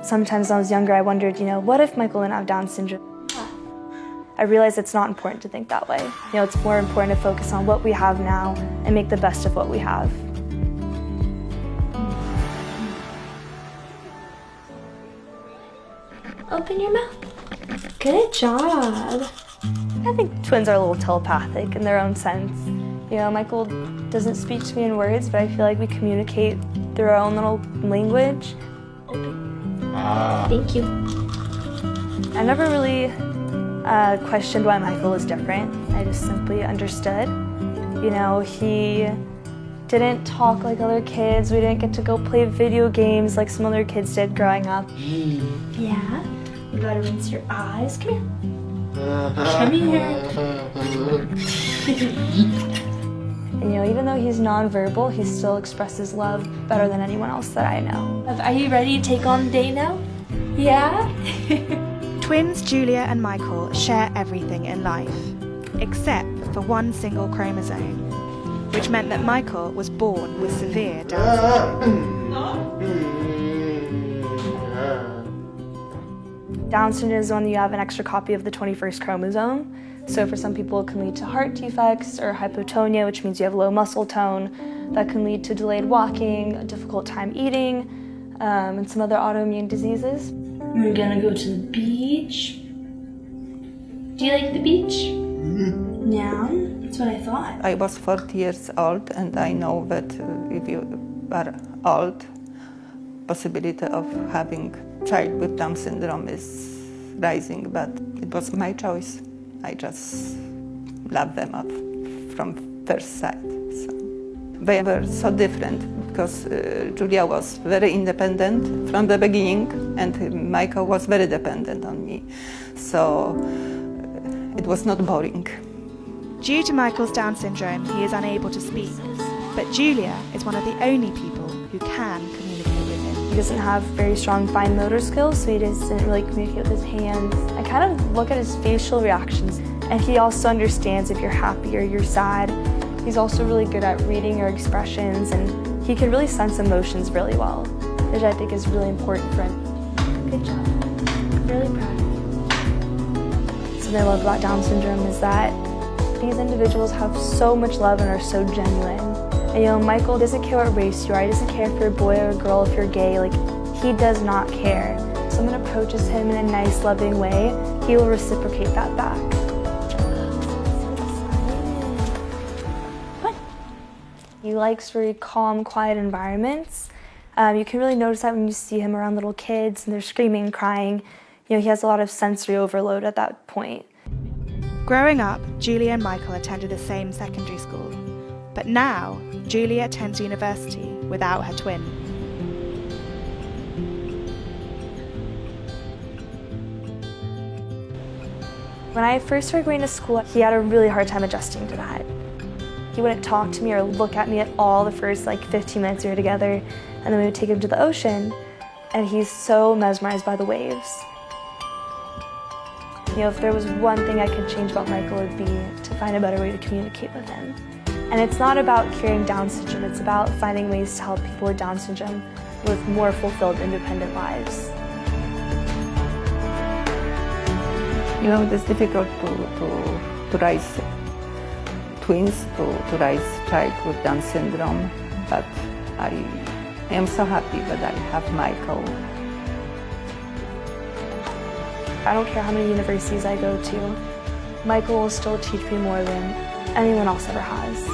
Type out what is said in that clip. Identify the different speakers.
Speaker 1: Sometimes when I was younger, I wondered, what if Michael didn't have Down syndrome? I realized it's not important to think that way. It's more important to focus on what we have now and make the best of what we have.
Speaker 2: Open your mouth. Good job.
Speaker 1: I think twins are a little telepathic in their own sense. Michael doesn't speak to me in words, but I feel like we communicate through our own little language.
Speaker 2: Thank you.
Speaker 1: I never really questioned why Michael was different. I just simply understood. He didn't talk like other kids. We didn't get to go play video games like some other kids did growing up.
Speaker 2: Yeah? You gotta rinse your eyes. Come here. Come here.
Speaker 1: And even though he's nonverbal, he still expresses love better than anyone else that I know.
Speaker 2: Are you ready to take on the day now? Yeah?
Speaker 3: Twins Julia and Michael share everything in life, except for one single chromosome, which meant that Michael was born with severe Down syndrome.
Speaker 1: Down syndrome is when you have an extra copy of the 21st chromosome. So for some people, it can lead to heart defects or hypotonia, which means you have low muscle tone. That can lead to delayed walking, a difficult time eating, and some other autoimmune diseases.
Speaker 2: We're gonna go to the beach. Do you like the beach? Yeah, that's what I thought.
Speaker 4: I was 40 years old, and I know that if you are old, possibility of having child with Down syndrome is rising, but it was my choice. I just love them from first sight. So they were so different because Julia was very independent from the beginning, and Michael was very dependent on me. So it was not boring.
Speaker 3: Due to Michael's Down syndrome, he is unable to speak, but Julia is one of the only people who can communicate with him.
Speaker 1: He doesn't have very strong fine motor skills, so he doesn't really communicate with his hands. I kind of look at his facial reactions, and he also understands if you're happy or you're sad. He's also really good at reading your expressions, and he can really sense emotions really well, which I think is really important for him.
Speaker 2: Good job. I'm really proud of you.
Speaker 1: Something I love about Down syndrome is that these individuals have so much love and are so genuine. And Michael doesn't care what race you are. He doesn't care if you're a boy or a girl, if you're gay. He does not care. If someone approaches him in a nice, loving way, he will reciprocate that back. He likes very calm, quiet environments. You can really notice that when you see him around little kids and they're screaming and crying. He has a lot of sensory overload at that point.
Speaker 3: Growing up, Julia and Michael attended the same secondary school, but now Julia attends university without her twin.
Speaker 1: When I first started going to school, he had a really hard time adjusting to that. He wouldn't talk to me or look at me at all the first 15 minutes we were together, and then we would take him to the ocean, and he's so mesmerized by the waves. If there was one thing I could change about Michael, it would be to find a better way to communicate with him. And it's not about curing Down syndrome, it's about finding ways to help people with Down syndrome live more fulfilled, independent lives.
Speaker 4: It is difficult to raise twins, to raise child with Down syndrome, but I am so happy that I have Michael.
Speaker 1: I don't care how many universities I go to, Michael will still teach me more than anyone else ever has.